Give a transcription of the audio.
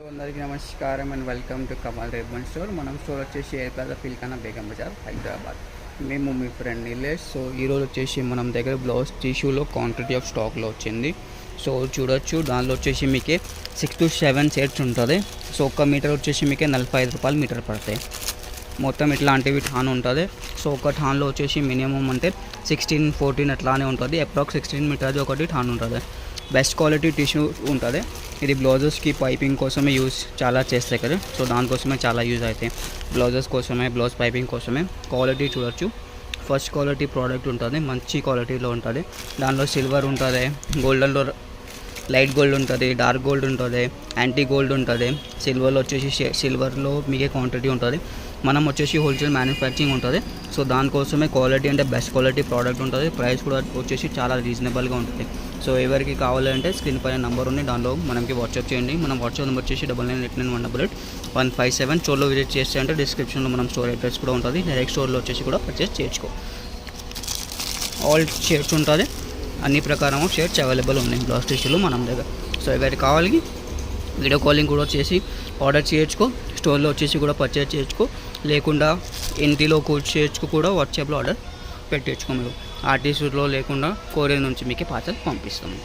అందరికీ నమస్కారం and welcome to Kamal రేబన్ store. మనం స్టోర్ వచ్చేసి ఎయిర్ ప్లాజా పిల్కానా బేగం బజార్ హైదరాబాద్. మేము మీ ఫ్రెండ్ నీలేష్. సో ఈరోజు వచ్చేసి మనం దగ్గర బ్లౌజ్ టిష్యూలో క్వాంటిటీ ఆఫ్ స్టాక్లో వచ్చింది. సో చూడొచ్చు, దానిలో వచ్చేసి మీకే 6 to 7 సెట్స్ ఉంటుంది. సో 1 మీటర్ వచ్చేసి మీకే 45 రూపాయలు మీటర్ పడతాయి. మొత్తం ఇట్లాంటివి ఠాన్ ఉంటుంది. సో ఒక ఠాన్లో వచ్చేసి మినిమం అంటే 16-14 అట్లానే ఉంటుంది. అప్రాక్స్ 16 మీటర్ది ఒకటి ఠాన్ ఉంటుంది. బెస్ట్ క్వాలిటీ టిష్యూ ఉంటుంది. ఇది బ్లౌజెస్కి పైపింగ్ కోసమే చాలా చేస్తాయి కదా. సో దానికోసమే చాలా యూజ్ అవుతాయి. బ్లౌజెస్ కోసమే, బ్లౌజ్ పైపింగ్ కోసమే. క్వాలిటీ చూడొచ్చు, ఫస్ట్ క్వాలిటీ ప్రోడక్ట్ ఉంటుంది, మంచి క్వాలిటీలో ఉంటుంది. దానిలో సిల్వర్ ఉంటుంది, గోల్డెన్లో లైట్ గోల్డ్ ఉంటుంది, డార్క్ గోల్డ్ ఉంటుంది, యాంటీ గోల్డ్ ఉంటుంది. సిల్వర్లో వచ్చేసి సిల్వర్లో మీకే క్వాంటిటీ ఉంటుంది. మనం వచ్చేసి హోల్సేల్ మ్యానుఫ్యాక్చరింగ్ ఉంటుంది. సో దానికోసమే క్వాలిటీ అంటే బెస్ట్ క్వాలిటీ ప్రోడక్ట్ ఉంటుంది. ప్రైస్ కూడా వచ్చేసి చాలా రీజనబుల్గా ఉంటుంది. సో ఎవరికి కావాలంటే స్క్రీన్ పైన నెంబర్ ఉంది, దానిలో మనకి వాట్సాప్ చేయండి. మన వాట్సాప్ నెంబర్ వచ్చేసి 9989181157. స్టోర్లో విజిట్ చేస్తే అంటే డిస్క్రిప్షన్లో మనం స్టోర్ అడ్రస్ కూడా ఉంటుంది. డైరెక్ట్ స్టోర్లో వచ్చేసి కూడా పర్చేస్ చేసుకో. ఆల్ షేర్స్ ఉంటుంది, అన్ని ప్రకారం షేర్స్ అవైలబుల్ ఉన్నాయి బ్లౌజ్ టిష్యూలో మనం దగ్గర. సో ఎవరికి కావాలి వీడియో కాలింగ్ కూడా చేసి ఆర్డర్ చేయొచ్చుకో, స్టోర్లో వచ్చేసి కూడా పర్చేస్ చేయొచ్చుకో, లేకుండా ఇంటిలో చేయొచ్చుకో కూడా వాట్సాప్లో ఆర్డర్ పెట్టేసుకో. మీరు ఆర్టీసీలో లేకుండా కొరియర్ నుంచి మీకు పార్సల్ పంపిస్తాము.